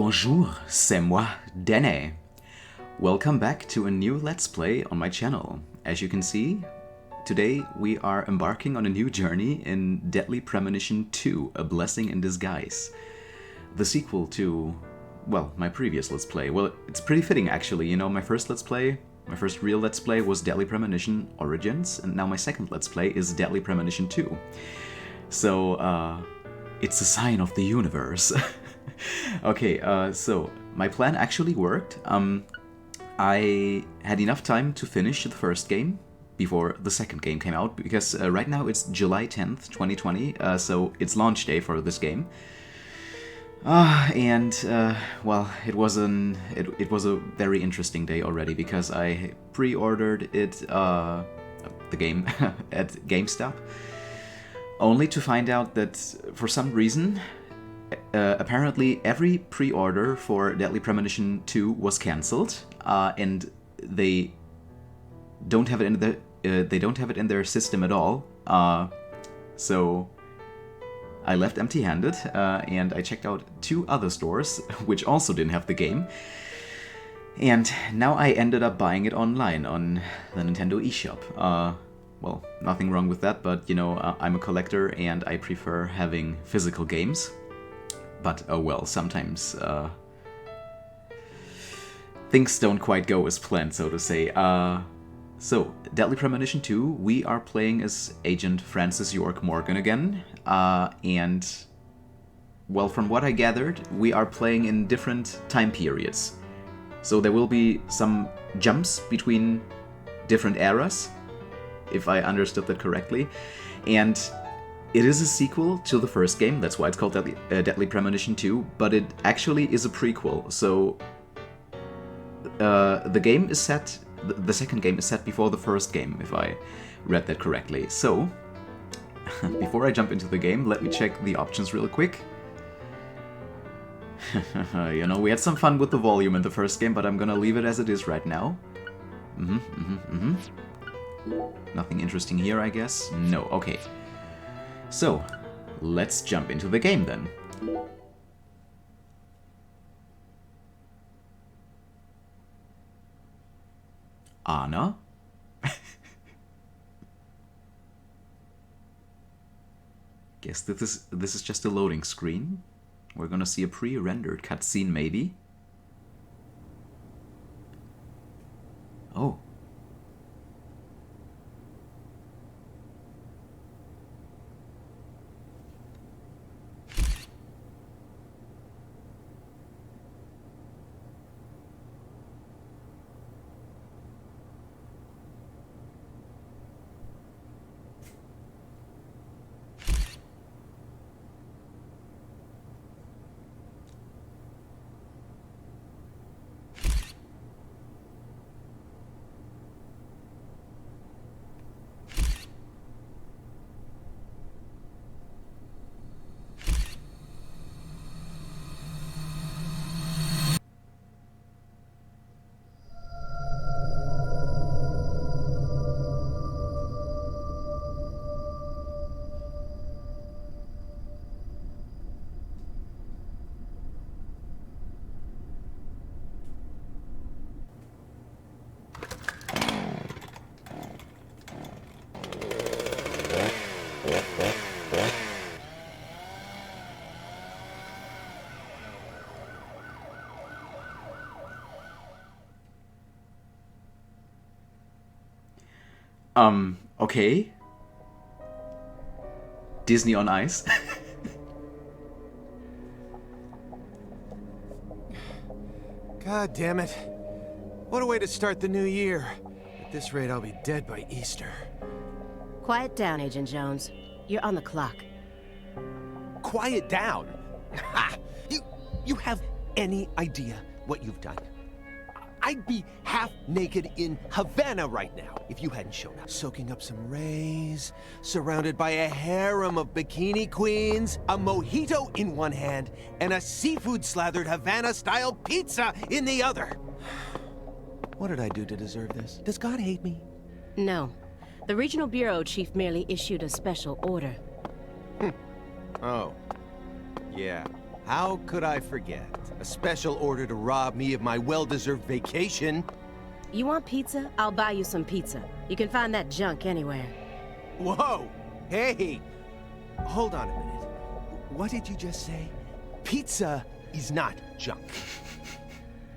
Bonjour, c'est moi, Dene. Welcome back to a new Let's Play on my channel. As you can see, today we are embarking on a new journey in Deadly Premonition 2, A Blessing in Disguise. The sequel to, well, my previous Let's Play. Well, it's pretty fitting actually, you know, my first real Let's Play was Deadly Premonition Origins, and now my second Let's Play is Deadly Premonition 2. So, it's a sign of the universe. Okay, so my plan actually worked. I had enough time to finish the first game before the second game came out, because right now it's July 10th, 2020, so it's launch day for this game. Well, it was a very interesting day already, because I pre-ordered it, the game, at GameStop, only to find out that for some reason, apparently every pre-order for Deadly Premonition 2 was cancelled, and they don't have it in their system at all. So I left empty-handed, and I checked out two other stores which also didn't have the game. And now I ended up buying it online on the Nintendo eShop. Well, nothing wrong with that, but you know, I'm a collector and I prefer having physical games. But oh well, sometimes things don't quite go as planned, so to say. So, Deadly Premonition 2, we are playing as Agent Francis York Morgan again, and well, from what I gathered, we are playing in different time periods. So there will be some jumps between different eras, if I understood that correctly, and it is a sequel to the first game, that's why it's called Deadly Premonition 2, but it actually is a prequel, so the game is set, the second game is set before the first game, if I read that correctly. So, before I jump into the game, let me check the options real quick. You know, we had some fun with the volume in the first game, but I'm gonna leave it as it is right now. Nothing interesting here, I guess? No, okay. So, let's jump into the game then. Anna? Guess this is just a loading screen. We're gonna see a pre-rendered cutscene maybe. Oh. Okay. Disney on Ice. God damn it. What a way to start the new year. At this rate, I'll be dead by Easter. Quiet down, Agent Jones. You're on the clock. Quiet down? You have any idea what you've done? I'd be half naked in Havana right now if you hadn't shown up. Soaking up some rays, surrounded by a harem of bikini queens, a mojito in one hand, and a seafood-slathered Havana-style pizza in the other. What did I do to deserve this? Does God hate me? No. The Regional Bureau Chief merely issued a special order. Oh. Yeah. How could I forget? A special order to rob me of my well-deserved vacation. You want pizza? I'll buy you some pizza. You can find that junk anywhere. Whoa! Hey! Hold on a minute. What did you just say? Pizza is not junk.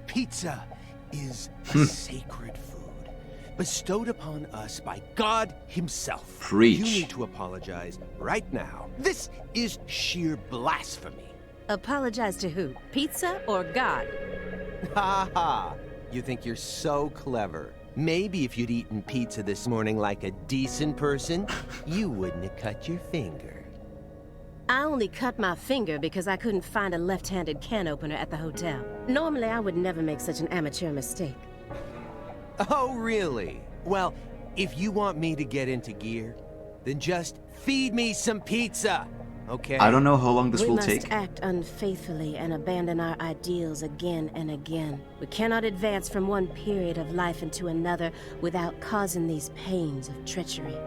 Pizza is a sacred food, bestowed upon us by God himself. Preach. You need to apologize right now. This is sheer blasphemy. Apologize to who? Pizza or God? Ha ha! You think you're so clever. Maybe if you'd eaten pizza this morning like a decent person, you wouldn't have cut your finger. I only cut my finger because I couldn't find a left-handed can opener at the hotel. Normally, I would never make such an amateur mistake. Oh, really? Well, if you want me to get into gear, then just feed me some pizza, okay? I don't know how long this will We take. must act unfaithfully and abandon our ideals again and again. We cannot advance from one period of life into another without causing these pains of treachery.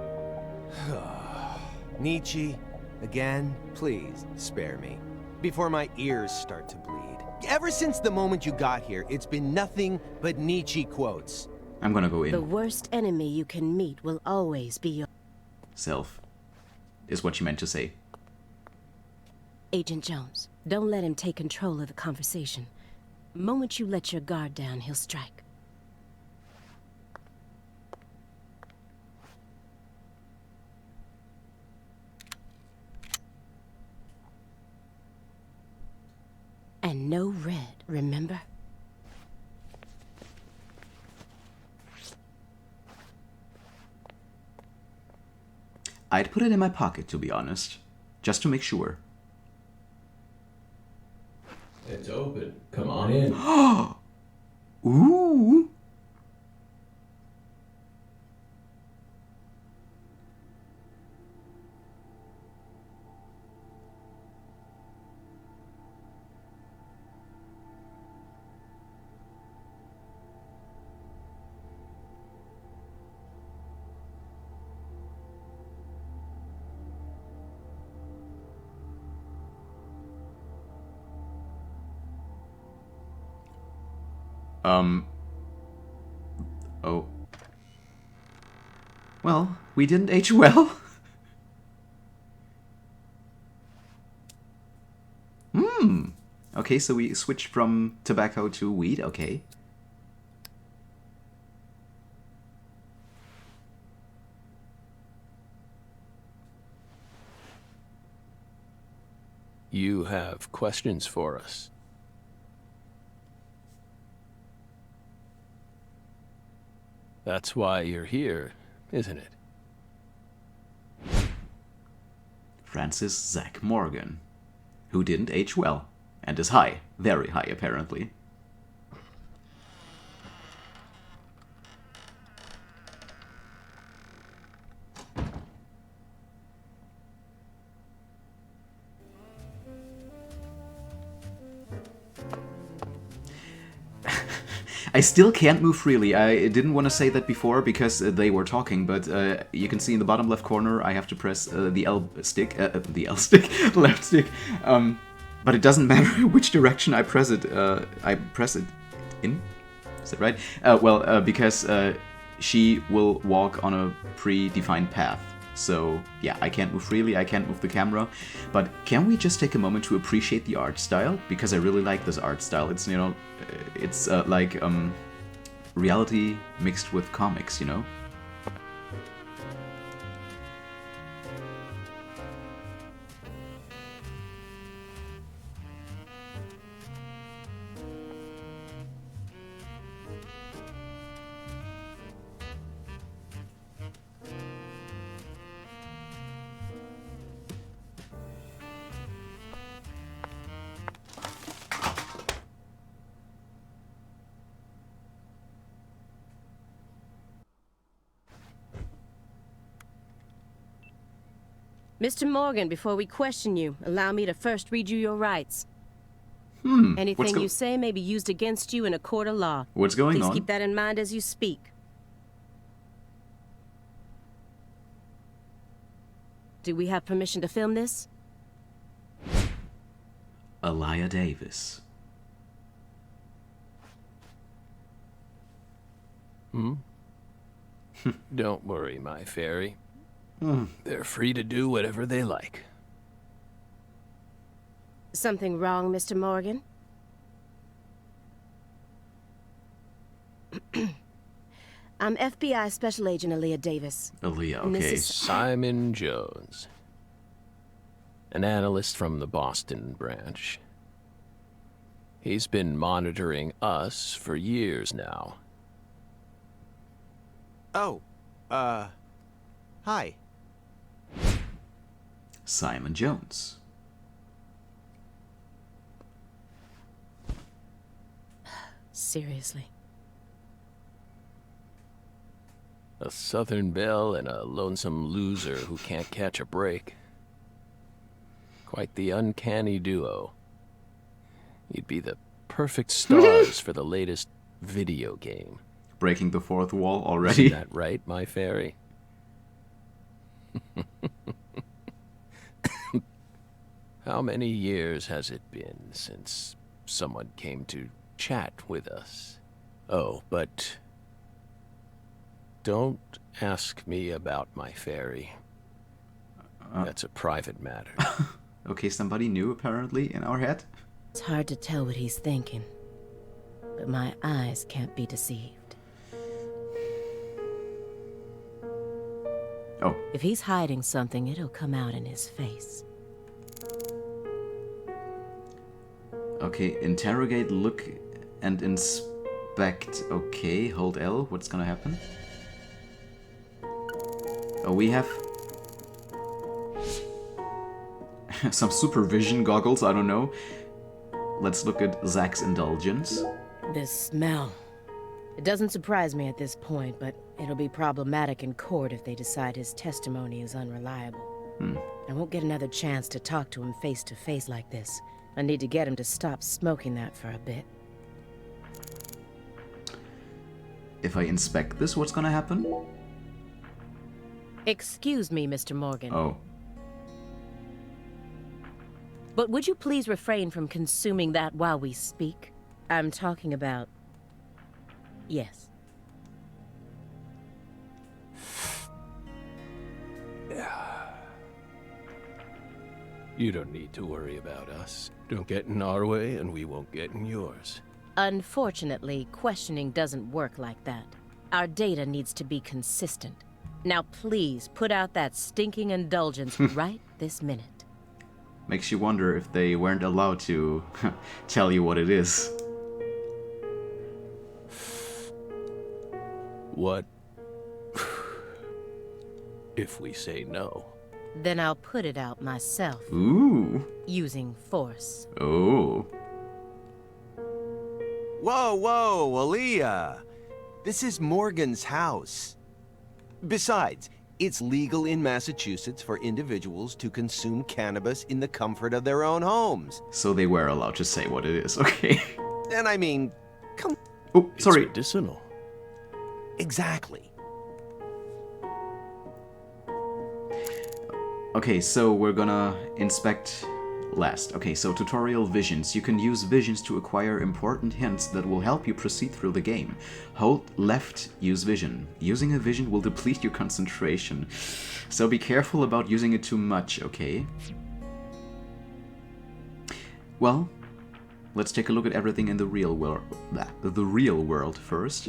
Nietzsche, again, please spare me, before my ears start to bleed. Ever since the moment you got here, it's been nothing but Nietzsche quotes. I'm gonna go The in. worst enemy you can meet will always be your... Self. Is what you meant to say. Agent Jones, don't let him take control of the conversation. The moment you let your guard down, he'll strike. And no red, remember? I'd put it in my pocket, to be honest. Just to make sure. It's open. Come on in. Ooh! Oh. Well, we didn't age well. Okay, so we switched from tobacco to weed, okay. You have questions for us. That's why you're here, isn't it? Francis Zach Morgan, who didn't age well, and is high, very high apparently. I still can't move freely. I didn't want to say that before because they were talking, but you can see in the bottom left corner I have to press the L stick, left stick. But it doesn't matter which direction I press it. I press it in. Is that right? Because she will walk on a predefined path. So yeah, I can't move freely, I can't move the camera. But can we just take a moment to appreciate the art style? Because I really like this art style. It's, you know, it's like reality mixed with comics, you know? Mr. Morgan, before we question you, allow me to first read you your rights. Anything you say may be used against you in a court of law. What's going on? Please keep that in mind as you speak. Do we have permission to film this? Aaliyah Davis. Don't worry, my fairy. They're free to do whatever they like. Something wrong, Mr. Morgan? I'm FBI Special Agent Aaliyah Davis. Aaliyah, And this okay. is- Simon Jones. An analyst from the Boston branch. He's been monitoring us for years now. Oh, hi. Simon Jones. Seriously. A Southern belle and a lonesome loser who can't catch a break. Quite the uncanny duo. You'd be the perfect stars for the latest video game. Breaking the fourth wall already. Isn't that right, my fairy? How many years has it been since someone came to chat with us? Oh, but don't ask me about my fairy. That's a private matter. Okay, somebody new apparently in our head. It's hard to tell what he's thinking, but my eyes can't be deceived. Oh, If he's hiding something, it'll come out in his face. okay. Interrogate, look, and inspect. Okay, hold L. What's gonna happen? Oh, we have some supervision goggles, I don't know. Let's look at Zach's indulgence. This smell. It doesn't surprise me at this point, but it'll be problematic in court if they decide his testimony is unreliable. I won't get another chance to talk to him face to face like this. I need to get him to stop smoking that for a bit. If I inspect this, what's gonna happen? Excuse me, Mr. Morgan, Oh, but would you please refrain from consuming that while we speak? I'm talking about... Yes. You don't need to worry about us. Don't get in our way, and we won't get in yours. Unfortunately, questioning doesn't work like that. Our data needs to be consistent. Now please, put out that stinking indulgence right this minute. makes you wonder if they weren't allowed to tell you what it is. What if we say no? Then I'll put it out myself, Ooh. using force. Oh. Whoa, whoa, Aaliyah. This is Morgan's house. Besides, it's legal in Massachusetts for individuals to consume cannabis in the comfort of their own homes. So they were allowed to say what it is, okay. And I mean, come... Oh, sorry. It's medicinal. Exactly. Okay, so we're gonna inspect last. Okay, so tutorial visions. You can use visions to acquire important hints that will help you proceed through the game. Hold left, use vision. Using a vision will deplete your concentration, so be careful about using it too much, okay? Well, let's take a look at everything in the real world. The real world first.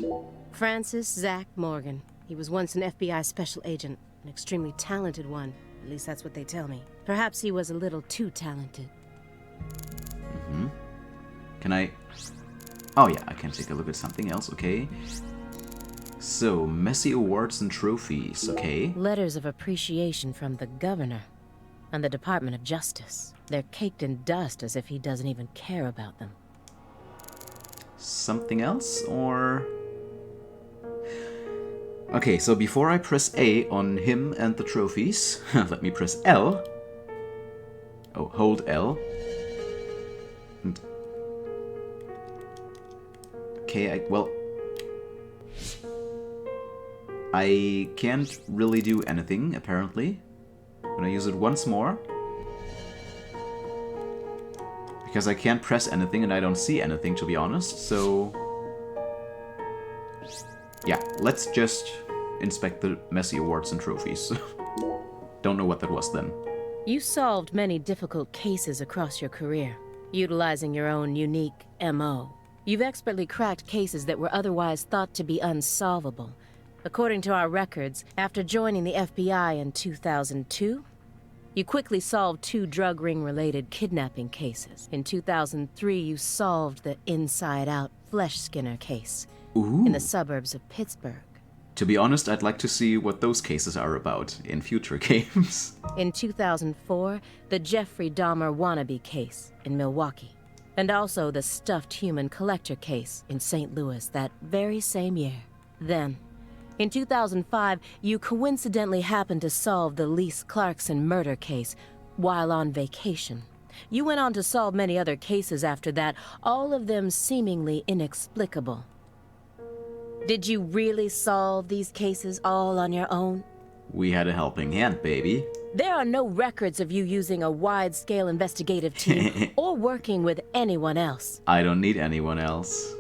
Francis Zach Morgan. He was once an FBI special agent, an extremely talented one. At least that's what they tell me. Perhaps he was a little too talented. Can I... Oh yeah, I can take a look at something else, okay. So, messy awards and trophies, okay. Letters of appreciation from the governor and the Department of Justice. They're caked in dust as if he doesn't even care about them. Something else, or... Okay, so before I press A on him and the trophies, let me press L. Oh, hold L. And... Okay, well... I can't really do anything, apparently. I'm gonna use it once more. Because I can't press anything and I don't see anything, to be honest, so... Yeah, let's just inspect the messy awards and trophies. Don't know what that was then. You solved many difficult cases across your career, utilizing your own unique MO. You've expertly cracked cases that were otherwise thought to be unsolvable. According to our records, after joining the FBI in 2002, you quickly solved 2 drug ring-related kidnapping cases. In 2003, you solved the inside-out flesh skinner case in the suburbs of Pittsburgh. To be honest, I'd like to see what those cases are about in future games. In 2004, the Jeffrey Dahmer wannabe case in Milwaukee. And also the stuffed human collector case in St. Louis that very same year. Then, in 2005, you coincidentally happened to solve the Lise Clarkson murder case while on vacation. You went on to solve many other cases after that, all of them seemingly inexplicable. Did you really solve these cases all on your own? We had a helping hand, baby. There are no records of you using a wide-scale investigative team or working with anyone else. I don't need anyone else.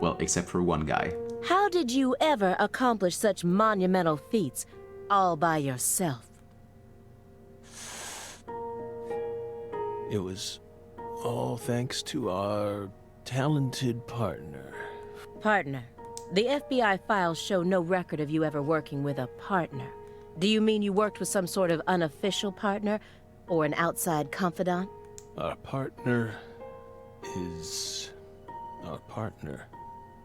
Well, except for one guy. How did you ever accomplish such monumental feats all by yourself? It was all thanks to our talented partner. Partner. The FBI files show no record of you ever working with a partner. Do you mean you worked with some sort of unofficial partner or an outside confidant? Our partner is our partner.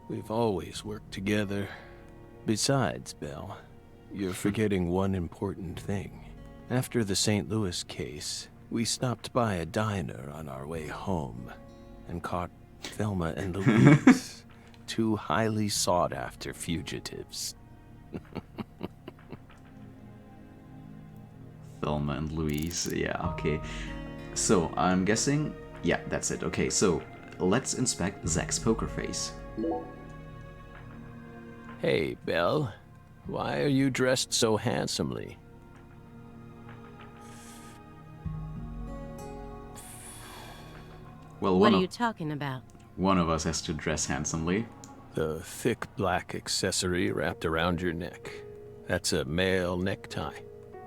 We've always worked together. Besides, Belle, you're forgetting one important thing. After the St. Louis case, we stopped by a diner on our way home and caught Thelma and Louise, 2 highly sought-after fugitives. Thelma and Louise, yeah, okay. So, I'm guessing... Yeah, that's it. Okay, so, let's inspect Zach's poker face. Hey, Belle. Why are you dressed so handsomely? Well, What are you talking about? one of us has to dress handsomely. The thick black accessory wrapped around your neck. That's a male necktie.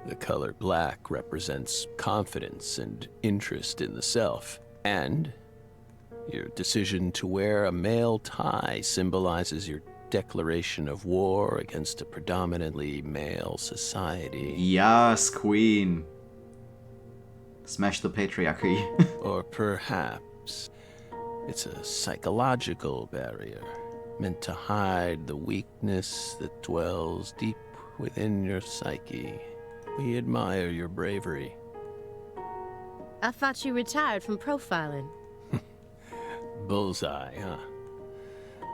The color black represents confidence and interest in the self. And your decision to wear a male tie symbolizes your declaration of war against a predominantly male society. Yes, queen. Smash the patriarchy. Or perhaps it's a psychological barrier meant to hide the weakness that dwells deep within your psyche. We admire your bravery. I thought you retired from profiling. Bullseye, huh?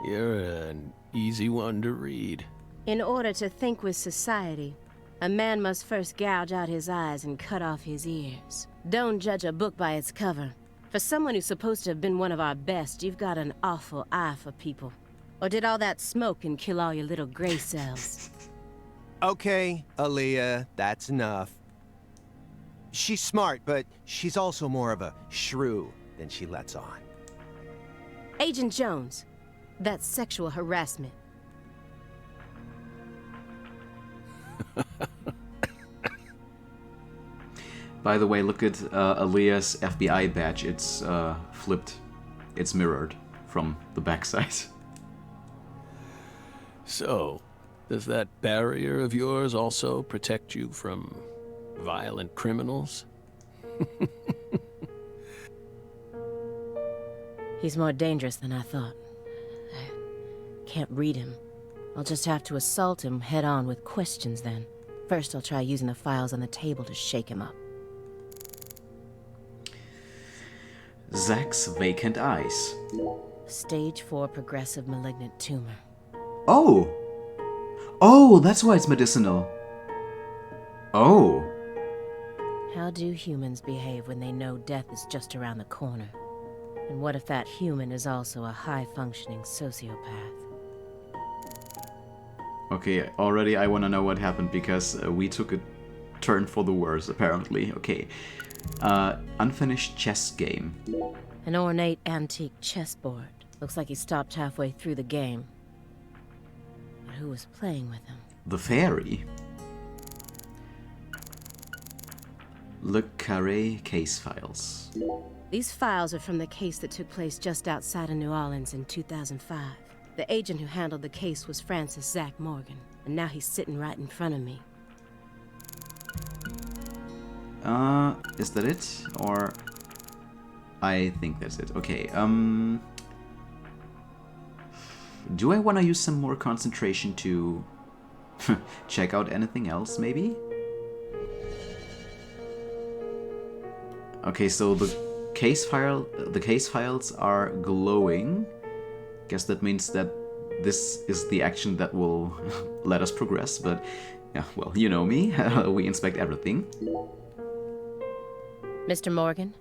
You're an easy one to read. In order to think with society, a man must first gouge out his eyes and cut off his ears. Don't judge a book by its cover. For someone who's supposed to have been one of our best, you've got an awful eye for people. Or did all that smoke and kill all your little gray cells? Okay, Aaliyah, that's enough. She's smart, but she's also more of a shrew than she lets on. Agent Jones, that's sexual harassment. By the way, look at Aaliyah's FBI badge. It's flipped. It's mirrored from the backside. So, does that barrier of yours also protect you from violent criminals? He's more dangerous than I thought. I can't read him. I'll just have to assault him head-on with questions then. First, I'll try using the files on the table to shake him up. Zach's vacant eyes. Stage 4 progressive malignant tumor. Oh! Oh, that's why it's medicinal. Oh. How do humans behave when they know death is just around the corner? And what if that human is also a high-functioning sociopath? Okay, already I want to know what happened because we took a turn for the worse, apparently. Okay. Unfinished chess game. An ornate antique chessboard. Looks like he stopped halfway through the game. But who was playing with him? The fairy. Le Carré case files. These files are from the case that took place just outside of New Orleans in 2005. The agent who handled the case was Francis Zach Morgan, and now he's sitting right in front of me. Is that it? Or... I think that's it. Okay, do I want to use some more concentration to check out anything else, maybe? Okay, so the case files are glowing. Guess that means that this is the action that will let us progress, but yeah, well, you know me. We inspect everything. Mr. Morgan,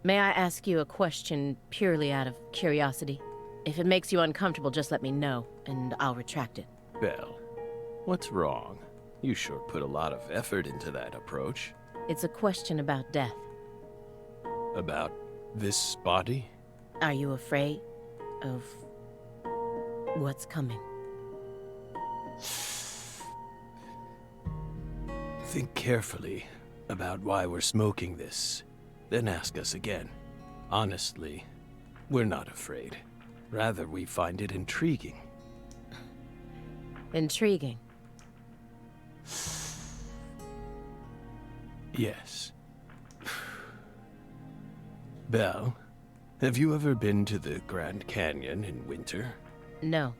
may I ask you a question purely out of curiosity? If it makes you uncomfortable, just let me know, and I'll retract it. Belle, what's wrong? You sure put a lot of effort into that approach. It's a question about death. About this body? Are you afraid of what's coming? Think carefully about why we're smoking this, then ask us again. Honestly, we're not afraid. Rather, we find it intriguing. Intriguing? Yes. Belle, have you ever been to the Grand Canyon in winter? No.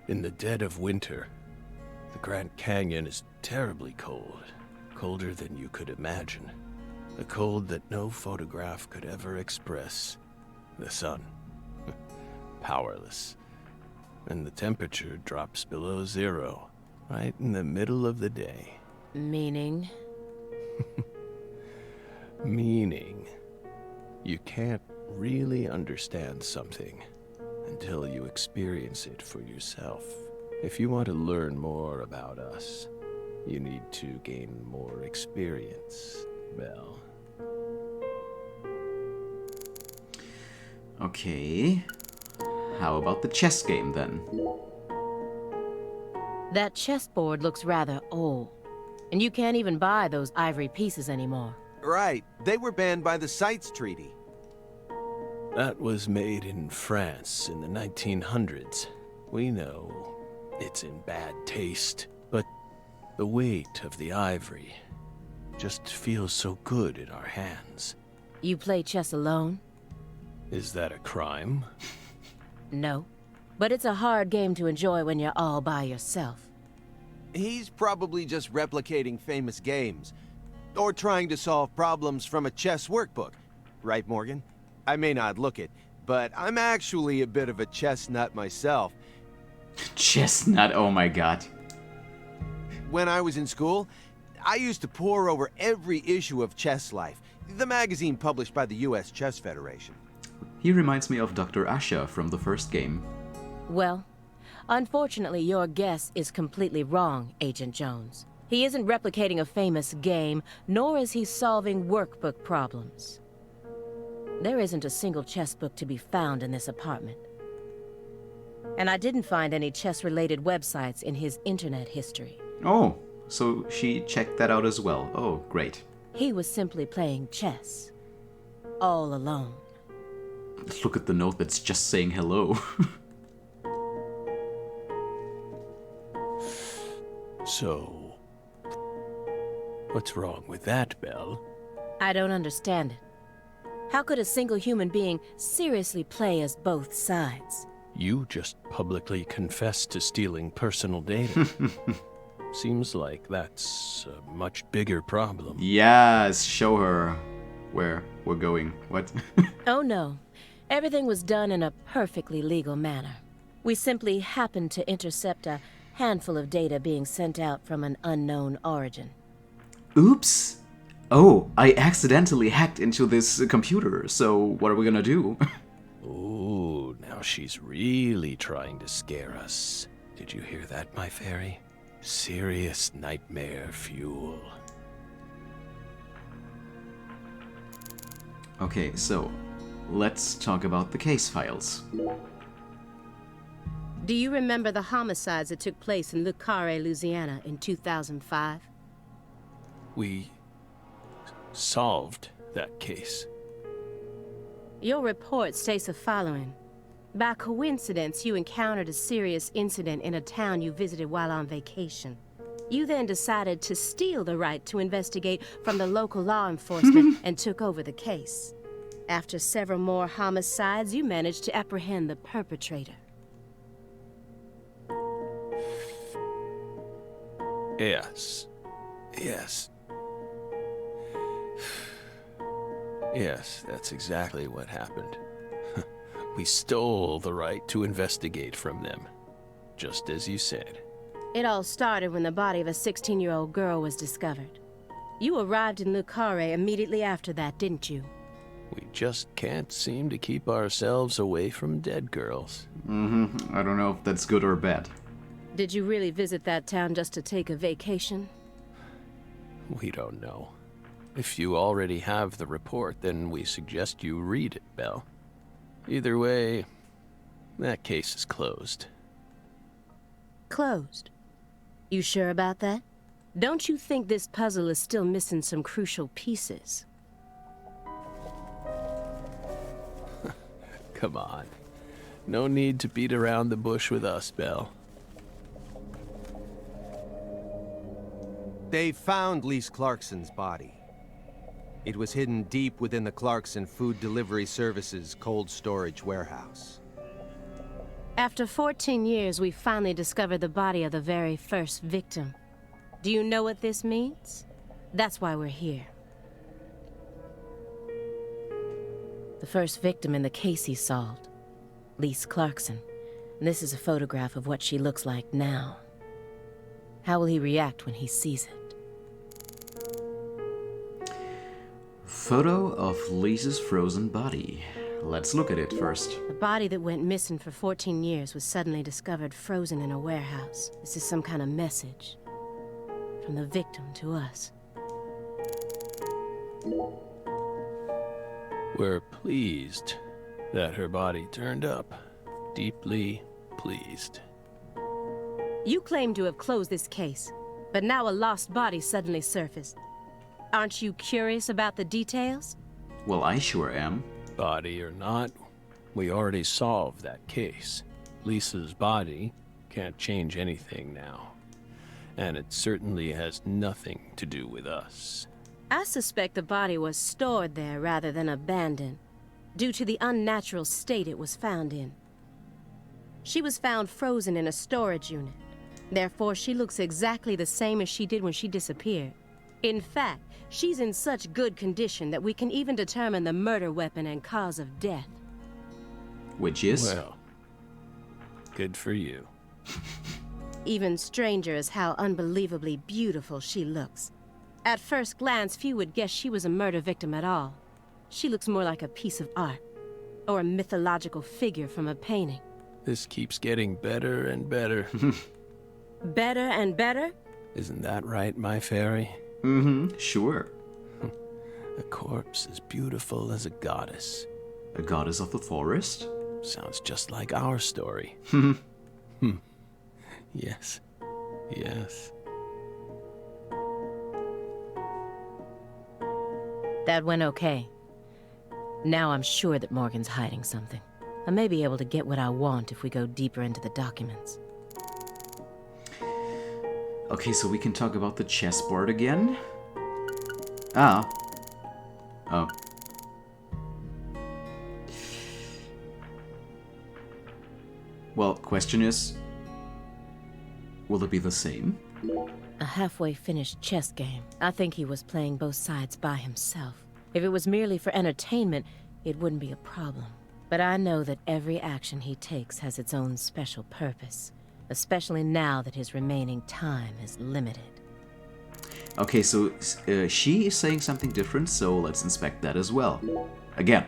In the dead of winter, the Grand Canyon is terribly cold. Colder than you could imagine. A cold that no photograph could ever express. The sun. Powerless. And the temperature drops below 0, right in the middle of the day. Meaning? Meaning, you can't really understand something until you experience it for yourself. If you want to learn more about us, you need to gain more experience, Belle. Okay. How about the chess game, then? That chessboard looks rather old. And you can't even buy those ivory pieces anymore. Right. They were banned by the CITES Treaty. That was made in France in the 1900s. We know it's in bad taste, but the weight of the ivory just feels so good in our hands. You play chess alone? Is that a crime? No. But it's a hard game to enjoy when you're all by yourself. He's probably just replicating famous games. Or trying to solve problems from a chess workbook. Right, Morgan? I may not look it, but I'm actually a bit of a chess nut myself. Chestnut, oh my god. When I was in school, I used to pore over every issue of Chess Life, the magazine published by the U.S. Chess Federation. He reminds me of Dr. Asha from the first game. Well, unfortunately, your guess is completely wrong, Agent Jones. He isn't replicating a famous game, nor is he solving workbook problems. There isn't a single chess book to be found in this apartment. And I didn't find any chess-related websites in his internet history. Oh, so she checked that out as well. Oh, great. He was simply playing chess. All alone. Look at the note that's just saying hello. So, what's wrong with that, Belle? I don't understand it. How could a single human being seriously play as both sides? You just publicly confessed to stealing personal data. Seems like that's a much bigger problem. Yes, show her where we're going. What? Oh no. Everything was done in a perfectly legal manner. We simply happened to intercept a handful of data being sent out from an unknown origin. Oops. Oh, I accidentally hacked into this computer, so what are we gonna do? Ooh, now she's really trying to scare us. Did you hear that, my fairy? Serious nightmare fuel. Okay, so let's talk about the case files. Do you remember the homicides that took place in Le Carré, Louisiana in 2005? We solved that case. Your report states the following. By coincidence, you encountered a serious incident in a town you visited while on vacation. You then decided to steal the right to investigate from the local law enforcement and took over the case. After several more homicides, you managed to apprehend the perpetrator. Yes. Yes. Yes, that's exactly what happened. We stole the right to investigate from them, just as you said. It all started when the body of a 16-year-old girl was discovered. You arrived in Le Carré immediately after that, didn't you? We just can't seem to keep ourselves away from dead girls. I don't know if that's good or bad. Did you really visit that town just to take a vacation? We don't know. If you already have the report, then we suggest you read it, Belle. Either way, that case is closed. Closed? You sure about that? Don't you think this puzzle is still missing some crucial pieces? Come on. No need to beat around the bush with us, Belle. They found Lise Clarkson's body. It was hidden deep within the Clarkson Food Delivery Services cold storage warehouse. After 14 years, we finally discovered the body of the very first victim. Do you know what this means? That's why we're here. The first victim in the case he solved, Lise Clarkson. And this is a photograph of what she looks like now. How will he react when he sees it? Photo of Lisa's frozen body. Let's look at it first. The body that went missing for 14 years was suddenly discovered frozen in a warehouse. This is some kind of message from the victim to us. We're pleased that her body turned up. Deeply pleased. You claim to have closed this case, but now a lost body suddenly surfaced. Aren't you curious about the details? Well, I sure am. Body or not, we already solved that case. Lisa's body can't change anything now. And it certainly has nothing to do with us. I suspect the body was stored there rather than abandoned, due to the unnatural state it was found in. She was found frozen in a storage unit. Therefore, she looks exactly the same as she did when she disappeared. In fact, she's in such good condition that we can even determine the murder weapon and cause of death. Which is? Well, good for you. Even stranger is how unbelievably beautiful she looks. At first glance, few would guess she was a murder victim at all. She looks more like a piece of art, or a mythological figure from a painting. This keeps getting better and better. Better and better? Isn't that right, my fairy? Sure. A corpse as beautiful as a goddess. A goddess of the forest? Sounds just like our story. Yes. Yes. That went okay. Now I'm sure that Morgan's hiding something. I may be able to get what I want if we go deeper into the documents. Okay, so we can talk about the chessboard again. Ah. Oh. Well, question is, will it be the same? A halfway finished chess game. I think he was playing both sides by himself. If it was merely for entertainment, it wouldn't be a problem. But I know that every action he takes has its own special purpose. Especially now that his remaining time is limited. Okay, so she is saying something different, so let's inspect that as well. Again.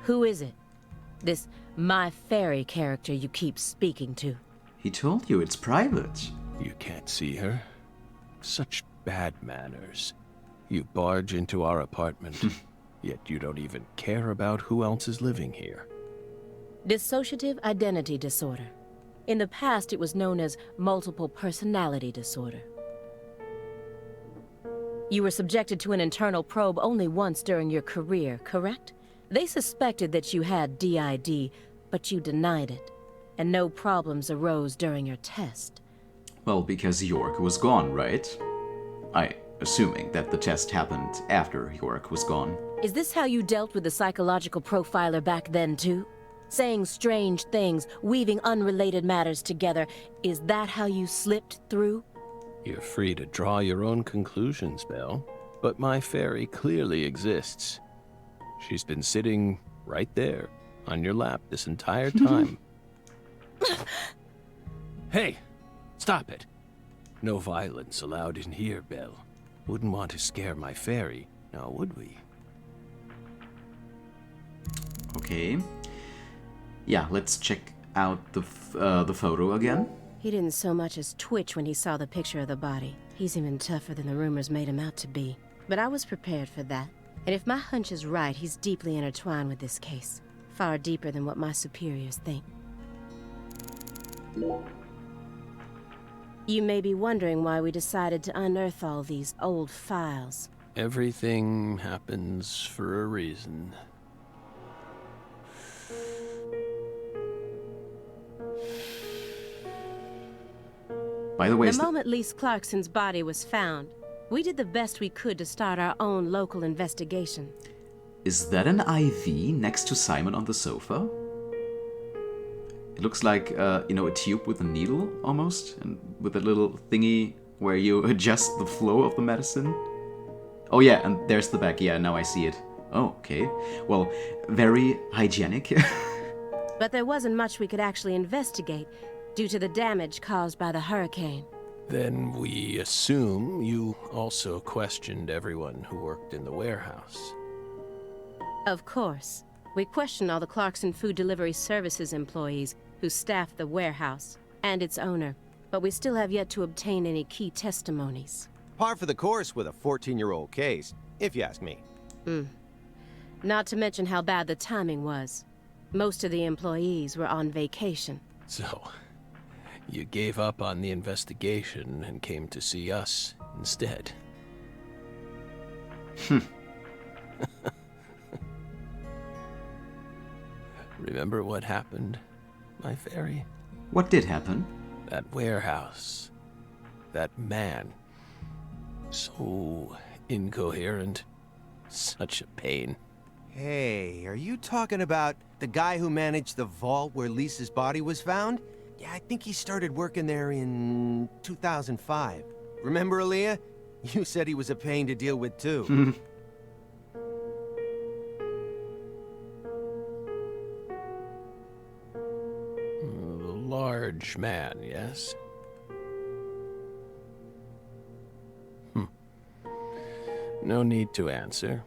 Who is it? This my fairy character you keep speaking to? He told you it's private. You can't see her. Such bad manners. You barge into our apartment. Yet you don't even care about who else is living here. Dissociative identity disorder. In the past, it was known as multiple personality disorder. You were subjected to an internal probe only once during your career, correct? They suspected that you had DID, but you denied it, and no problems arose during your test. Well, because York was gone, right? Assuming that the test happened after York was gone. Is this how you dealt with the psychological profiler back then, too? Saying strange things, weaving unrelated matters together. Is that how you slipped through? You're free to draw your own conclusions, Belle. But my fairy clearly exists. She's been sitting right there, on your lap this entire time. Hey! Stop it! No violence allowed in here, Belle. Wouldn't want to scare my fairy, now would we? Okay. Yeah, let's check out the photo again. He didn't so much as twitch when he saw the picture of the body. He's even tougher than the rumors made him out to be. But I was prepared for that. And if my hunch is right, he's deeply intertwined with this case. Far deeper than what my superiors think. You may be wondering why we decided to unearth all these old files. Everything happens for a reason. By the way, The moment Lise Clarkson's body was found, we did the best we could to start our own local investigation. is that an IV next to Simon on the sofa? It looks like, a tube with a needle, almost, and with a little thingy where you adjust the flow of the medicine. Oh yeah, and there's the back. Yeah, now I see it. Oh, okay. Well, very hygienic. But there wasn't much we could actually investigate, due to the damage caused by the hurricane. Then we assume you also questioned everyone who worked in the warehouse. Of course. We questioned all the Clarkson Food Delivery Services employees who staffed the warehouse, and its owner. But we still have yet to obtain any key testimonies. Par for the course with a 14-year-old case, if you ask me. Not to mention how bad the timing was. Most of the employees were on vacation. So, you gave up on the investigation and came to see us instead. Remember what happened, my fairy? What did happen? That warehouse. That man. So incoherent. Such a pain. Hey, are you talking about the guy who managed the vault where Lisa's body was found? Yeah, I think he started working there in 2005. Remember, Aaliyah? You said he was a pain to deal with, too. The large man, yes? No need to answer.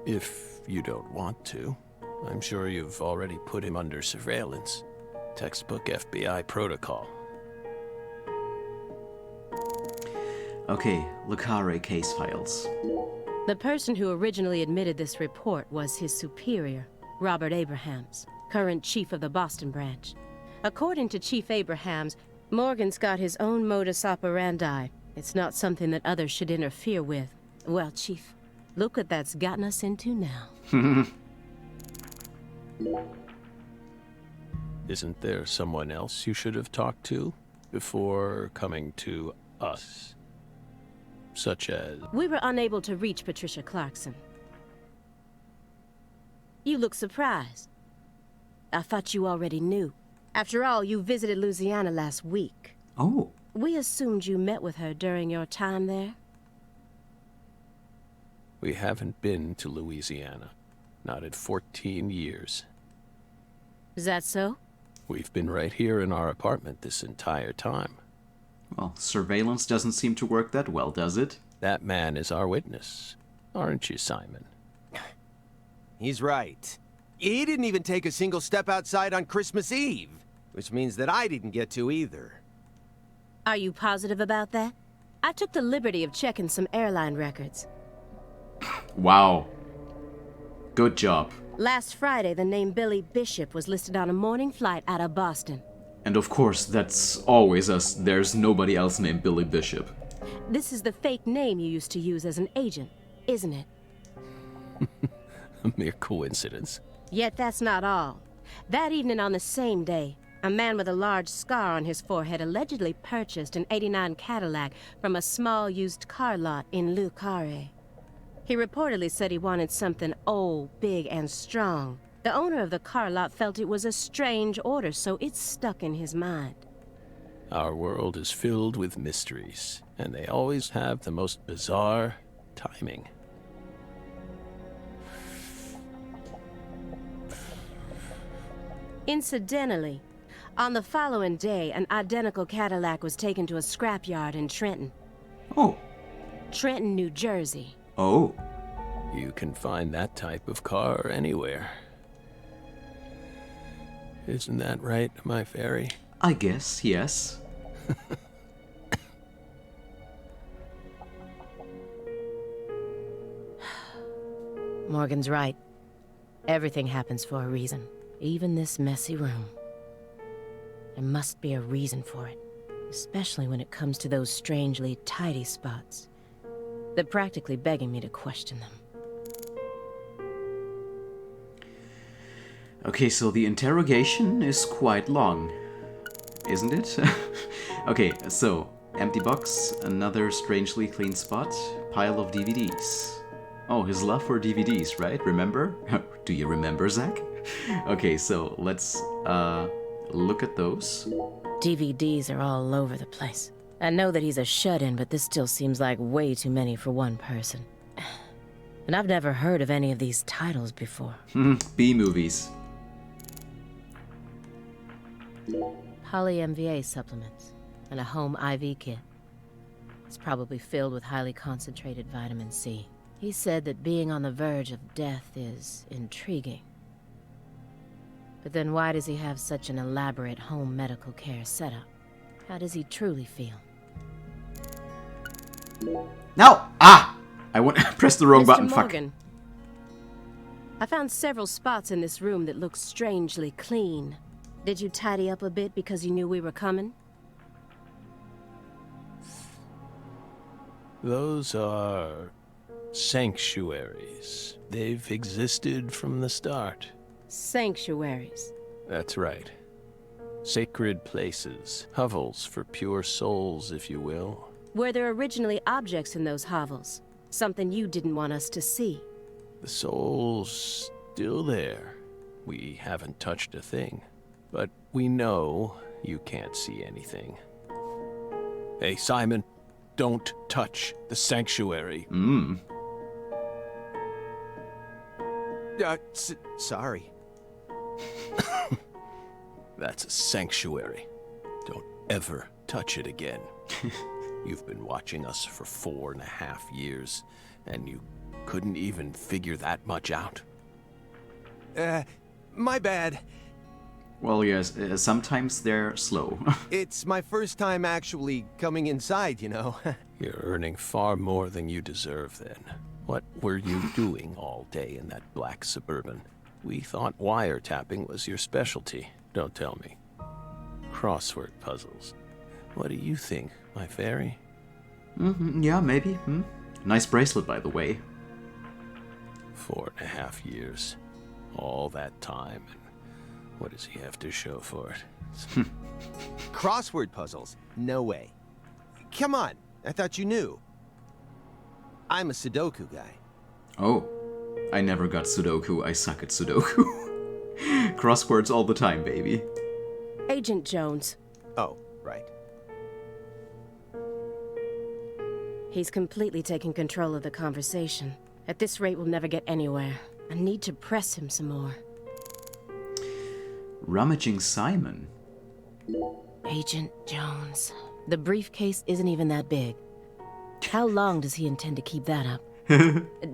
If you don't want to. I'm sure you've already put him under surveillance. Textbook FBI protocol. Okay, the Carré case files. The person who originally admitted this report was his superior, Robert Abrahams, current chief of the Boston branch. According to Chief Abrahams, Morgan's got his own modus operandi. It's not something that others should interfere with. Well, Chief, look what that's gotten us into now. Isn't there someone else you should have talked to before coming to us? Such as... We were unable to reach Patricia Clarkson. You look surprised. I thought you already knew. After all, you visited Louisiana last week. Oh. We assumed you met with her during your time there. We haven't been to Louisiana. Not in 14 years. Is that so? We've been right here in our apartment this entire time. Well, surveillance doesn't seem to work that well, does it? That man is our witness. Aren't you, Simon? He's right. He didn't even take a single step outside on Christmas Eve, which means that I didn't get to either. Are you positive about that? I took the liberty of checking some airline records. Wow. Good job. Last Friday, the name Billy Bishop was listed on a morning flight out of Boston. And of course, that's always us. There's nobody else named Billy Bishop. This is the fake name you used to use as an agent, isn't it? A mere coincidence. Yet that's not all. That evening on the same day, a man with a large scar on his forehead allegedly purchased an '89 Cadillac from a small used car lot in Le Carré. He reportedly said he wanted something old, big, and strong. The owner of the car lot felt it was a strange order, so it stuck in his mind. Our world is filled with mysteries, and they always have the most bizarre timing. Incidentally, on the following day, an identical Cadillac was taken to a scrapyard in Trenton. Oh. Trenton, New Jersey. Oh. You can find that type of car anywhere. Isn't that right, my fairy? I guess, yes. Morgan's right. Everything happens for a reason. Even this messy room. There must be a reason for it. Especially when it comes to those strangely tidy spots. They're practically begging me to question them. Okay, so the interrogation is quite long, isn't it? Okay, so empty box, another strangely clean spot, pile of DVDs. Oh, his love for DVDs, right? Remember? Do you remember, Zach? Okay, so let's look at those. DVDs are all over the place. I know that he's a shut-in, but this still seems like way too many for one person. And I've never heard of any of these titles before. B-movies. Poly-MVA supplements and a home IV kit. It's probably filled with highly concentrated vitamin C. He said that being on the verge of death is intriguing. But then why does he have such an elaborate home medical care setup? How does he truly feel? No! Ah! I pressed the wrong Mr. button, Morgan, fuck. I found several spots in this room that look strangely clean. Did you tidy up a bit because you knew we were coming? Those are sanctuaries. They've existed from the start. Sanctuaries. That's right. Sacred places. Hovels for pure souls, if you will. Were there originally objects in those hovels? Something you didn't want us to see? The soul's still there. We haven't touched a thing. But we know you can't see anything. Hey, Simon, don't touch the sanctuary. Sorry. That's a sanctuary. Don't ever touch it again. You've been watching us for 4.5 years, and you couldn't even figure that much out? My bad. Well, yes, sometimes they're slow. It's my first time actually coming inside, you know. You're earning far more than you deserve, then. What were you doing all day in that black Suburban? We thought wiretapping was your specialty. Don't tell me. Crossword puzzles. What do you think, my fairy? Yeah, maybe. Nice bracelet, by the way. 4.5 years. All that time, and what does he have to show for it? Crossword puzzles? No way. Come on, I thought you knew. I'm a Sudoku guy. Oh, I never got Sudoku. I suck at Sudoku. Crosswords all the time, baby. Agent Jones. Oh, right. He's completely taking control of the conversation. At this rate, we'll never get anywhere. I need to press him some more. Rummaging Simon. Agent Jones. The briefcase isn't even that big. How long does he intend to keep that up?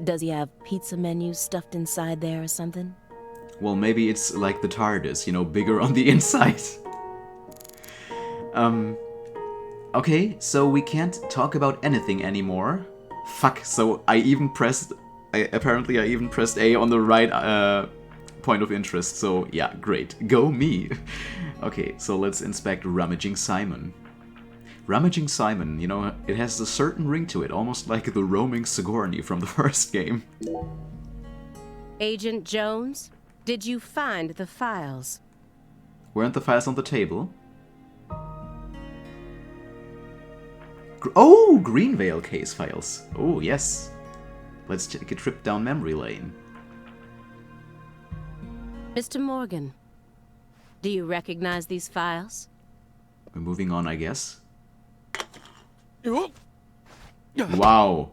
Does he have pizza menus stuffed inside there or something? Well, maybe it's like the TARDIS, you know, bigger on the inside. Okay, so we can't talk about anything anymore. Fuck, so I even pressed Apparently I even pressed A on the right point of interest, so yeah, great. Go me! Okay, so let's inspect Rummaging Simon. Rummaging Simon, you know, it has a certain ring to it, almost like the roaming Sigourney from the first game. Agent Jones, did you find the files? Weren't the files on the table? Oh, Greenville case files. Oh, yes. Let's take a trip down memory lane. Mr. Morgan, do you recognize these files? We're moving on, I guess. Wow.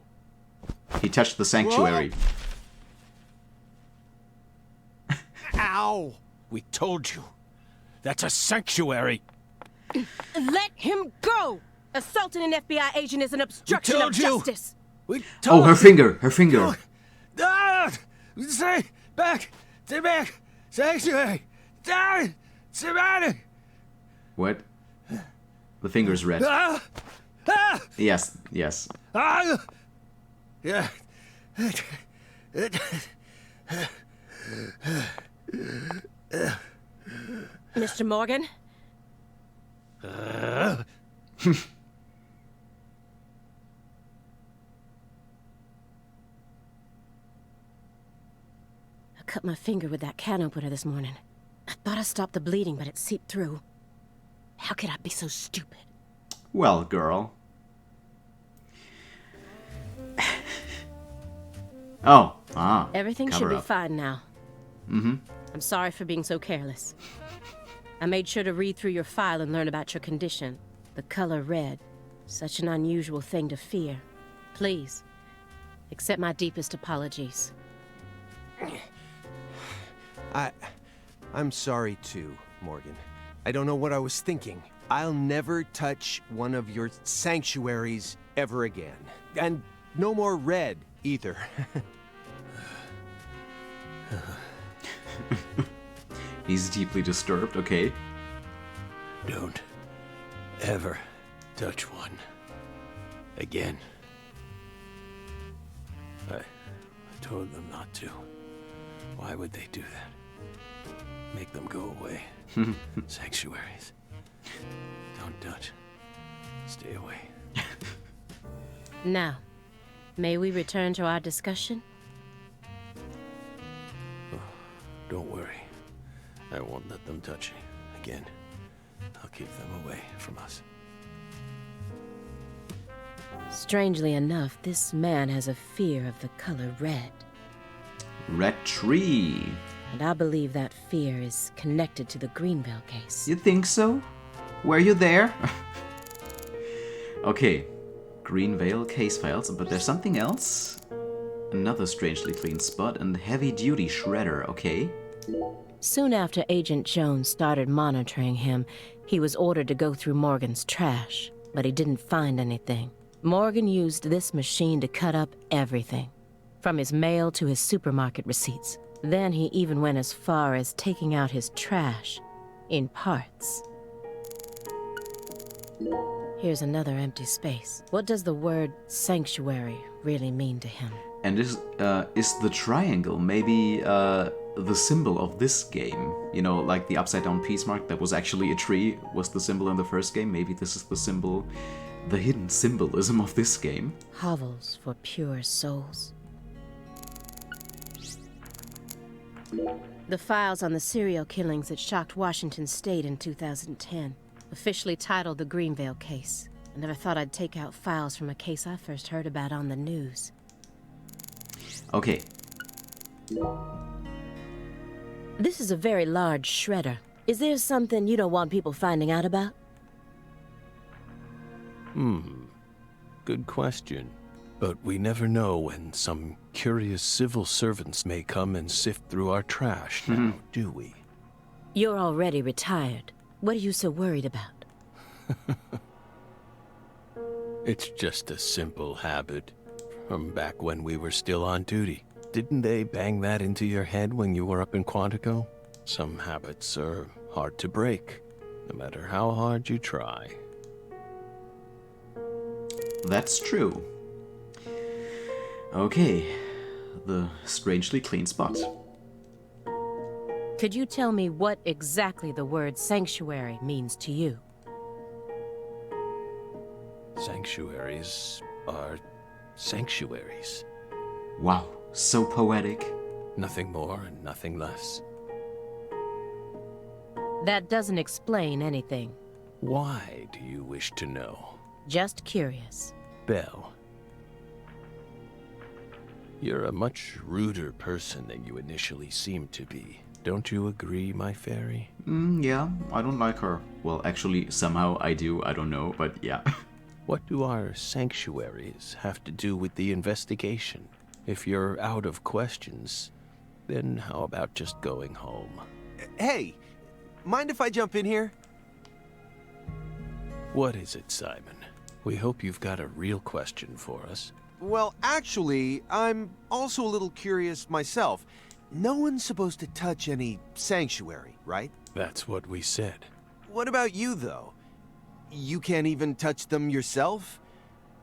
He touched the sanctuary. Ow! We told you. That's a sanctuary. Let him go! Assaulting an FBI agent is an obstruction of justice. We told Oh, her finger! Her finger! Stay back! Stay back! Sanctuary! Down! Savannah! What? The finger's red. Yes, yes. Yeah. Mr. Morgan? I cut my finger with that can opener this morning. I thought I stopped the bleeding, but it seeped through. How could I be so stupid? Well, girl. Oh, Everything should cover be up. fine now. Mm-hmm. I'm sorry for being so careless. I made sure to read through your file and learn about your condition. The color red. Such an unusual thing to fear. Please, accept my deepest apologies. I'm sorry too, Morgan. I don't know what I was thinking. I'll never touch one of your sanctuaries ever again. And no more red, either. He's deeply disturbed, okay. Don't ever touch one again. I told them not to. Why would they do that? Make them go away. Sanctuaries. Don't touch. Stay away. Now, may we return to our discussion? Don't worry. I won't let them touch you again. I'll keep them away from us. Strangely enough, this man has a fear of the color red. Red tree. And I believe that fear is connected to the Greenville case. You think so? Were you there? Okay. Greenville case files, but there's something else? Another strangely clean spot and heavy-duty shredder, okay. Soon after Agent Jones started monitoring him, he was ordered to go through Morgan's trash, but he didn't find anything. Morgan used this machine to cut up everything, from his mail to his supermarket receipts. Then he even went as far as taking out his trash in parts. Here's another empty space. What does the word sanctuary really mean to him? And is the triangle maybe the symbol of this game? You know, like the upside down peace mark that was actually a tree was the symbol in the first game. Maybe this is the symbol, the hidden symbolism of this game. Hovels for pure souls. The files on the serial killings that shocked Washington State in 2010, officially titled the Greenville case. I never thought I'd take out files from a case I first heard about on the news. Okay. This is a very large shredder. Is there something you don't want people finding out about? Good question. But we never know when some curious civil servants may come and sift through our trash now, do we? You're already retired. What are you so worried about? It's just a simple habit from back when we were still on duty. Didn't they bang that into your head when you were up in Quantico? Some habits are hard to break, no matter how hard you try. That's true. Okay, the strangely clean spot. Could you tell me what exactly the word sanctuary means to you? Sanctuaries are sanctuaries. Wow, so poetic. Nothing more and nothing less. That doesn't explain anything. Why do you wish to know? Just curious. Belle, you're a much ruder person than you initially seemed to be. Don't you agree, my fairy? Yeah, I don't like her. Well, actually, somehow I do, I don't know, but yeah. What do our sanctuaries have to do with the investigation? If you're out of questions, then how about just going home? Hey, mind if I jump in here? What is it, Simon? We hope you've got a real question for us. Well, actually, I'm also a little curious myself. No one's supposed to touch any sanctuary, right? That's what we said. What about you, though? You can't even touch them yourself?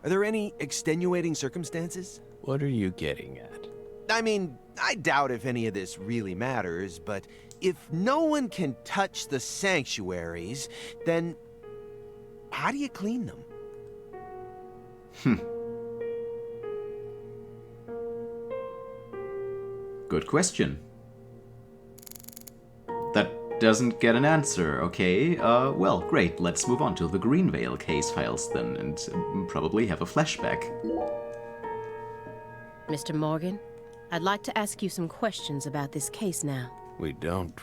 Are there any extenuating circumstances? What are you getting at? I mean, I doubt if any of this really matters, but if no one can touch the sanctuaries, then how do you clean them? Good question. That doesn't get an answer, okay? Well, great. Let's move on to the Greenville case files then, and probably have a flashback. Mr. Morgan, I'd like to ask you some questions about this case now. We don't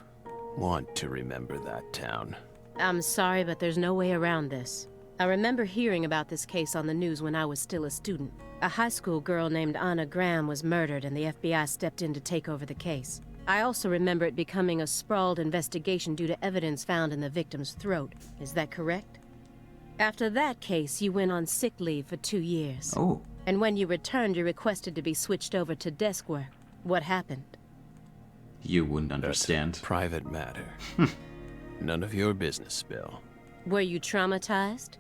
want to remember that town. I'm sorry, but there's no way around this. I remember hearing about this case on the news when I was still a student. A high school girl named Anna Graham was murdered and the FBI stepped in to take over the case. I also remember it becoming a sprawled investigation due to evidence found in the victim's throat. Is that correct? After that case, you went on sick leave for 2 years. Oh. And when you returned, you requested to be switched over to desk work. What happened? You wouldn't understand. That's a private matter. None of your business, Bill. Were you traumatized?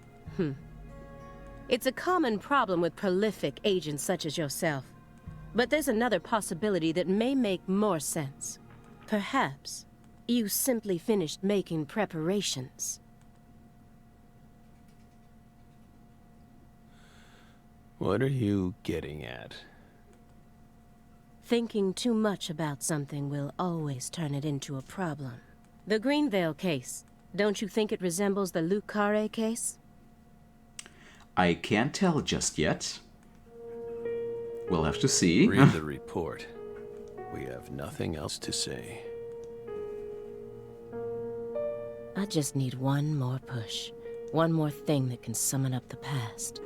It's a common problem with prolific agents such as yourself. But there's another possibility that may make more sense. Perhaps you simply finished making preparations. What are you getting at? Thinking too much about something will always turn it into a problem. The Greenville case. Don't you think it resembles the Luke Carré case? I can't tell just yet. We'll have to see. Read the report. We have nothing else to say. I just need one more push. One more thing that can summon up the past.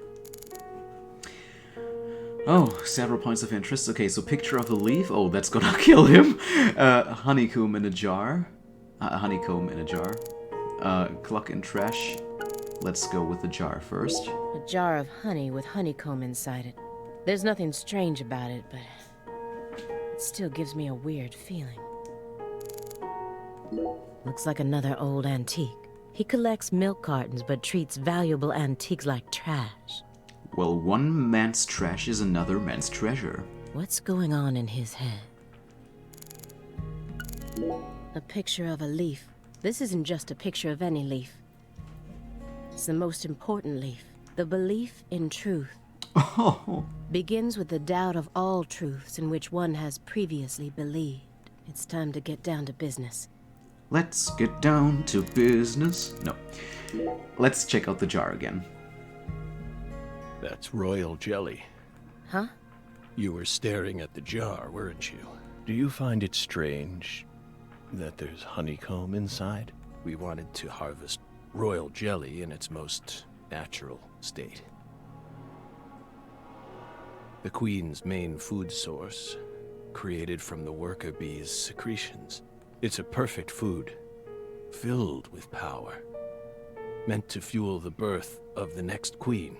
Oh, several points of interest. Okay, so picture of a leaf. Oh, that's gonna kill him. Honeycomb in a jar. Honeycomb in a jar. Clock in trash. Let's go with the jar first. A jar of honey with honeycomb inside it. There's nothing strange about it, but it still gives me a weird feeling. Looks like another old antique. He collects milk cartons but treats valuable antiques like trash. Well, one man's trash is another man's treasure. What's going on in his head? A picture of a leaf. This isn't just a picture of any leaf. It's the most important leaf. The belief in truth. Oh. Begins with the doubt of all truths in which one has previously believed. It's time to get down to business. Let's get down to business. No. Let's check out the jar again. That's royal jelly. Huh? You were staring at the jar, weren't you? Do you find it strange that there's honeycomb inside? We wanted to harvest royal jelly in its most natural state. The queen's main food source, created from the worker bee's secretions. It's a perfect food, filled with power, meant to fuel the birth of the next queen.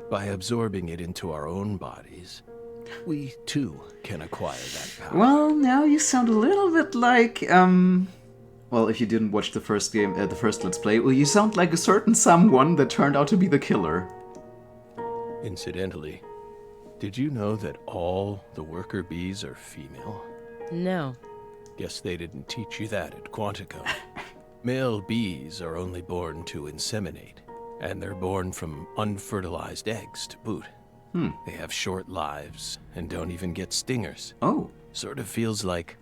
By absorbing it into our own bodies, we too can acquire that power. Well, now you sound a little bit like, well, if you didn't watch the first game, the first Let's Play, well, you sound like a certain someone that turned out to be the killer. Incidentally, Did you know that all the worker bees are female? No. Guess they didn't teach you that at Quantico. Male bees are only born to inseminate, and they're born from unfertilized eggs to boot. They have short lives and don't even get stingers. Oh. Sort of feels like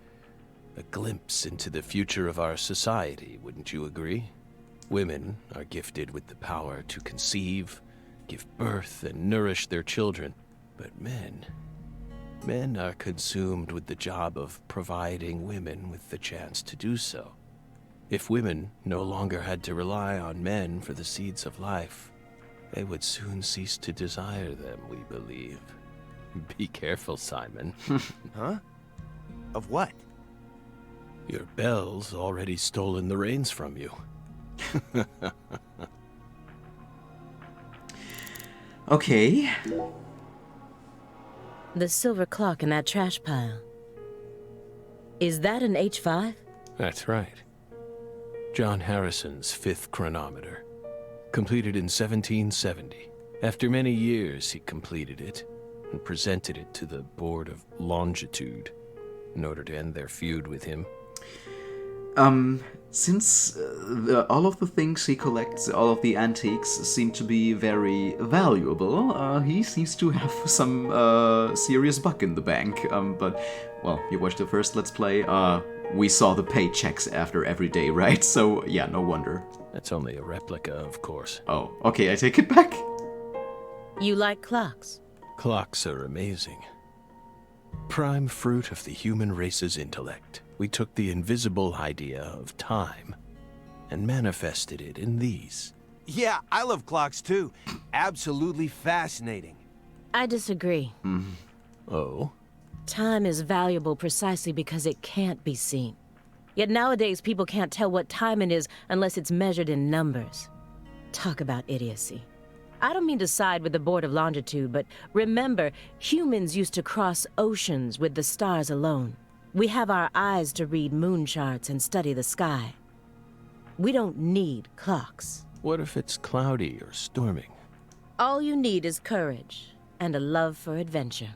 a glimpse into the future of our society, wouldn't you agree? Women are gifted with the power to conceive, give birth, and nourish their children. But men are consumed with the job of providing women with the chance to do so. If women no longer had to rely on men for the seeds of life, they would soon cease to desire them, we believe. Be careful, Simon. Huh? Of what? Your Belle's already stolen the reins from you. Okay. The silver clock in that trash pile. Is that an H5? That's right. John Harrison's 5th chronometer. Completed in 1770. After many years, he completed it and presented it to the Board of Longitude in order to end their feud with him. Since all of the things he collects, all of the antiques seem to be very valuable, he seems to have some serious buck in the bank. But, well, you watched the first Let's Play, we saw the paychecks after every day, right? So, yeah, no wonder. That's only a replica, of course. Oh, okay, I take it back. You like clocks? Clocks are amazing. Prime fruit of the human race's intellect. We took the invisible idea of time and manifested it in these. Yeah, I love clocks too. Absolutely fascinating. I disagree. Oh? Time is valuable precisely because it can't be seen. Yet nowadays people can't tell what time it is unless it's measured in numbers. Talk about idiocy. I don't mean to side with the Board of Longitude, but remember, humans used to cross oceans with the stars alone. We have our eyes to read moon charts and study the sky. We don't need clocks. What if it's cloudy or storming? All you need is courage and a love for adventure.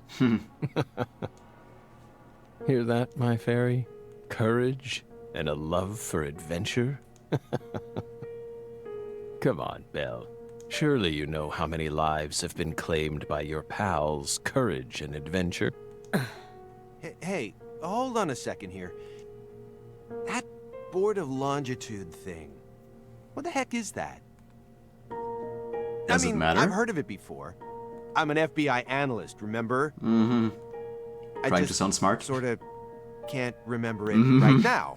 Hear that, my fairy? Courage and a love for adventure? Come on, Belle. Surely you know how many lives have been claimed by your pals' courage and adventure. Hey, hold on a second here. That Board of Longitude thing. What the heck is that? Does it matter? I've heard of it before. I'm an FBI analyst, remember? Mm-hmm. I Trying to just sound smart? sort of can't remember it right now.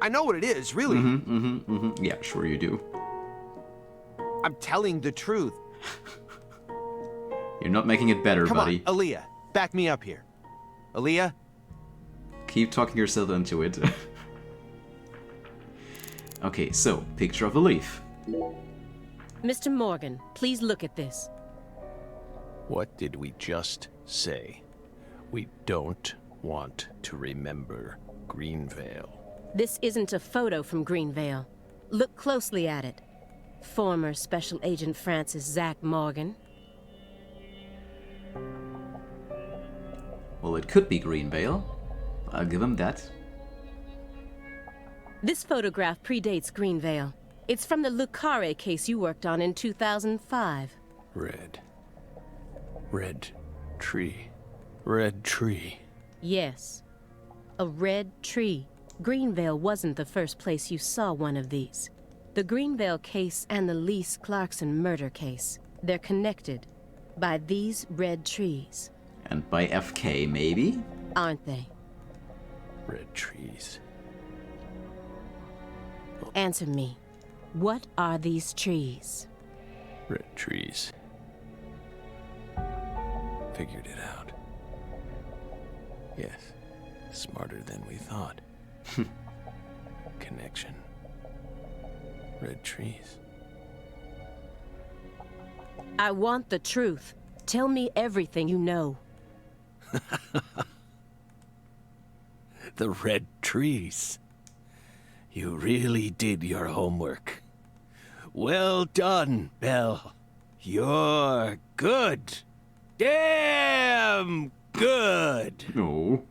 I know what it is, really. Yeah, sure you do. I'm telling the truth. You're not making it better, Come buddy. on, Aaliyah, back me up here. Aaliyah? Keep talking yourself into it. Okay, so, picture of a leaf. Mr. Morgan, please look at this. What did we just say? We don't want to remember Greenville. This isn't a photo from Greenville. Look closely at it. Former Special Agent Francis Zach Morgan. Well, it could be Greenville. I'll give him that. This photograph predates Greenville. It's from the Carré case you worked on in 2005. Red tree. Red tree. Yes. A red tree. Greenville wasn't the first place you saw one of these. The Greenville case and the Lise Clarkson murder case. They're connected by these red trees. And by FK, maybe? Aren't they? Red trees. Answer me. What are these trees? Red trees. Figured it out. Yes. Smarter than we thought. Connection. Red trees. I want the truth. Tell me everything you know. The red trees. You really did your homework. Well done, Belle. You're good. Damn good. No.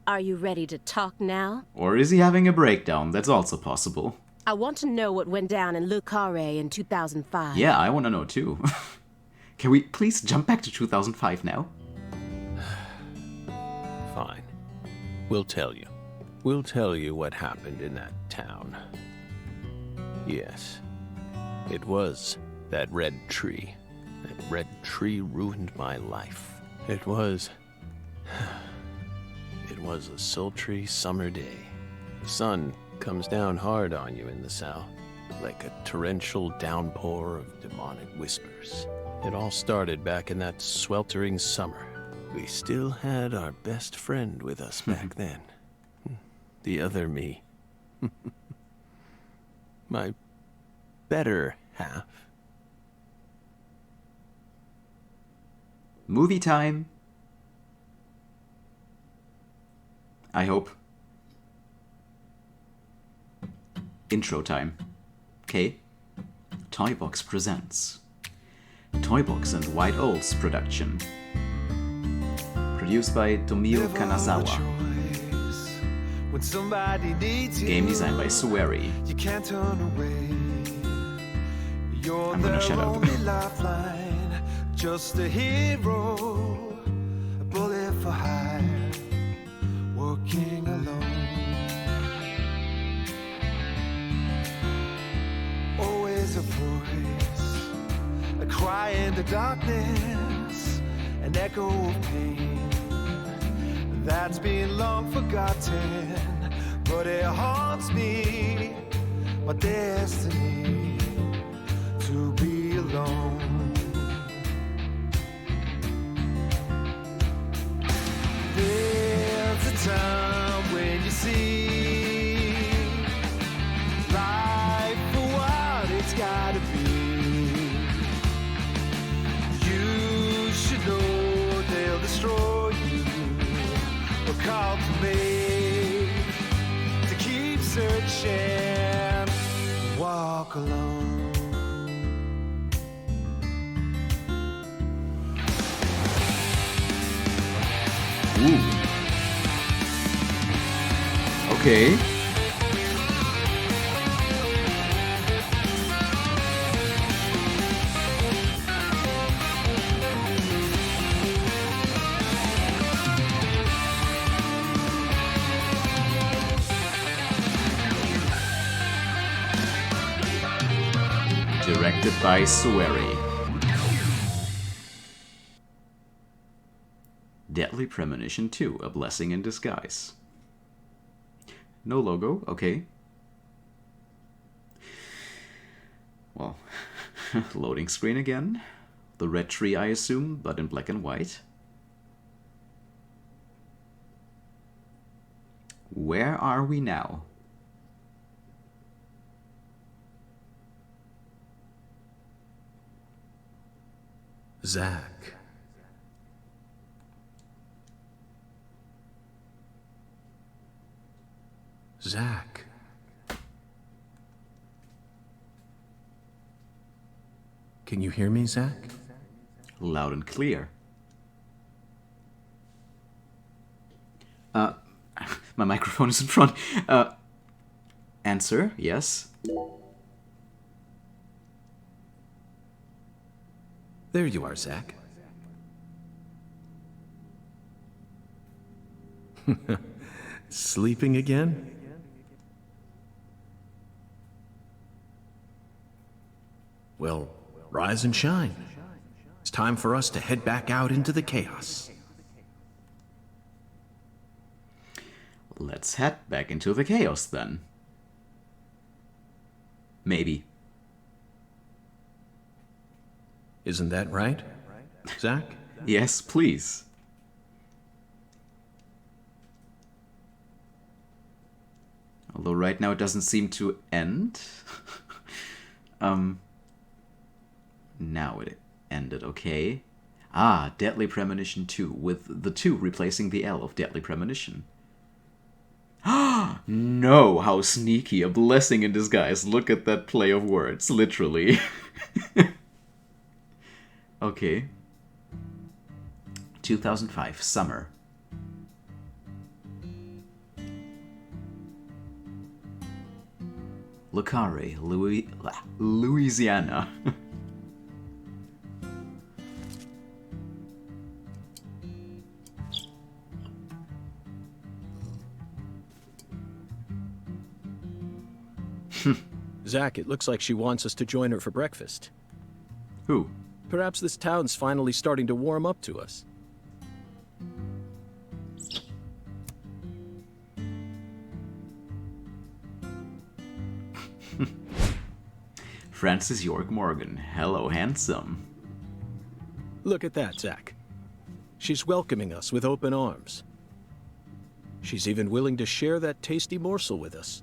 Are you ready to talk now? Or is he having a breakdown? That's also possible. I want to know what went down in Le Carré in 2005. Yeah, I want to know too. Can we please jump back to 2005 now? Fine. We'll tell you. We'll tell you what happened in that town. Yes. It was that red tree. That red tree ruined my life. It was a sultry summer day. The sun comes down hard on you in the south, like a torrential downpour of demonic whispers. It all started back in that sweltering summer. We still had our best friend with us back then. The other me. My better half. Movie time. I hope. Intro time. Okay. Toybox presents. Toybox and White Owls production. Produced by Tomio Kanazawa. Game design by Sueri. You can't turn away. You're I'm gonna shut up. only lifeline, just a hero, a bullet for hire, working alone. Always a voice, a cry in the darkness, an echo of pain that's been long forgotten, but it haunts me, my destiny to be alone. There's a time when you see life for what it's gotta be. You should know they'll destroy you, or call to me to keep searching, walk alone. Ooh. Okay. Directed by Sueri. Deadly Premonition 2, A Blessing in Disguise. No logo, okay. Well, loading screen again. The red tree, I assume, but in black and white. Where are we now? Zach. Zach. Can you hear me, Zach? Loud and clear. My microphone is in front. Answer, yes. There you are, Zach. Sleeping again? Well, rise and shine. It's time for us to head back out into the chaos. Let's head back into the chaos then. Maybe. Isn't that right, Zach? Yes, please. Although right now it doesn't seem to end. Now it ended, okay. Ah, Deadly Premonition 2, with the 2 replacing the L of Deadly Premonition. No, how sneaky, a blessing in disguise. Look at that play of words, literally. Okay. 2005, summer. Le Carré, Louisiana. Zach, it looks like she wants us to join her for breakfast. Who? Perhaps this town's finally starting to warm up to us. Francis York Morgan. Hello, handsome. Look at that, Zach. She's welcoming us with open arms. She's even willing to share that tasty morsel with us.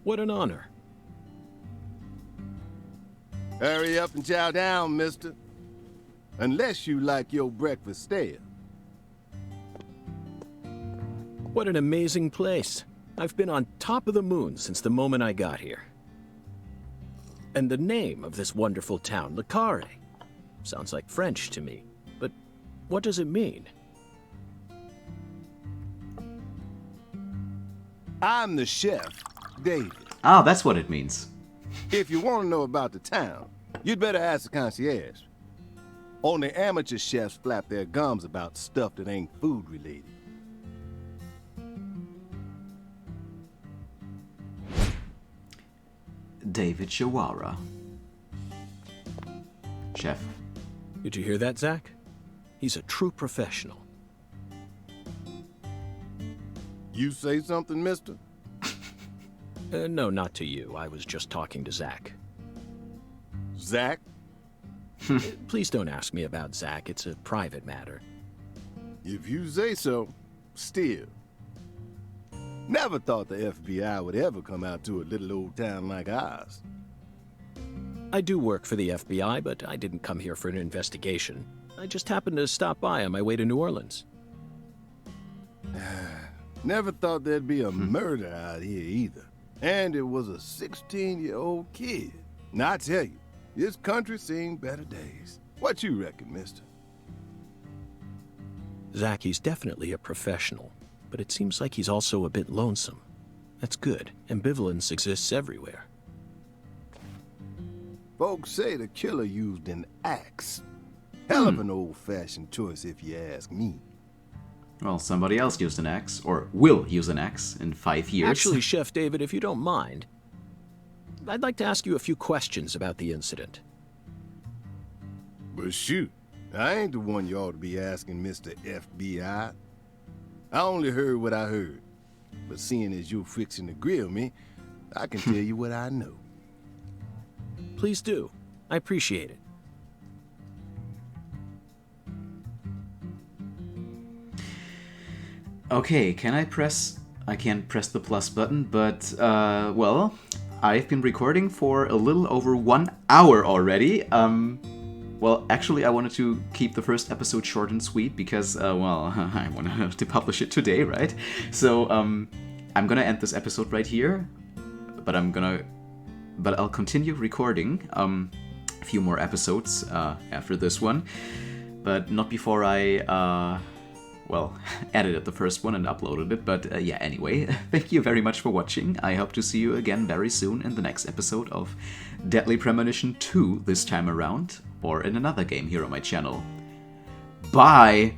What an honor. Hurry up and chow down, mister. Unless you like your breakfast stale. What an amazing place. I've been on top of the moon since the moment I got here. And the name of this wonderful town, Le Carré, sounds like French to me. But what does it mean? I'm the chef, David. Ah, that's what it means. If you want to know about the town, you'd better ask the concierge. Only amateur chefs flap their gums about stuff that ain't food related. David Shawara. Chef. Did you hear that, Zach? He's a true professional. You say something, mister? No, not to you. I was just talking to Zach. Zach? Please don't ask me about Zach. It's a private matter. If you say so, still. Never thought the FBI would ever come out to a little old town like ours. I do work for the FBI, but I didn't come here for an investigation. I just happened to stop by on my way to New Orleans. Never thought there'd be a murder out here either. And it was a 16-year-old kid. Now I tell you, this country's seen better days. What you reckon, mister? Zach, he's definitely a professional, but it seems like he's also a bit lonesome. That's good. Ambivalence exists everywhere. Folks say the killer used an axe. Hell of an old-fashioned choice if you ask me. Well, somebody else used an axe, or will use an axe, in 5 years. Actually, Chef David, if you don't mind, I'd like to ask you a few questions about the incident. But shoot, I ain't the one you ought to be asking, Mr. FBI. I only heard what I heard. But seeing as you're fixing to grill me, I can tell you what I know. Please do. I appreciate it. Okay, I can't press the plus button, but, well, I've been recording for a little over 1 hour already. Well, actually, I wanted to keep the first episode short and sweet because, well, I wanted to publish it today, right? So, I'm gonna end this episode right here, but I'll continue recording a few more episodes after this one, but not before I, well, edited the first one and uploaded it, but yeah, anyway, thank you very much for watching. I hope to see you again very soon in the next episode of Deadly Premonition 2 this time around, or in another game here on my channel. Bye!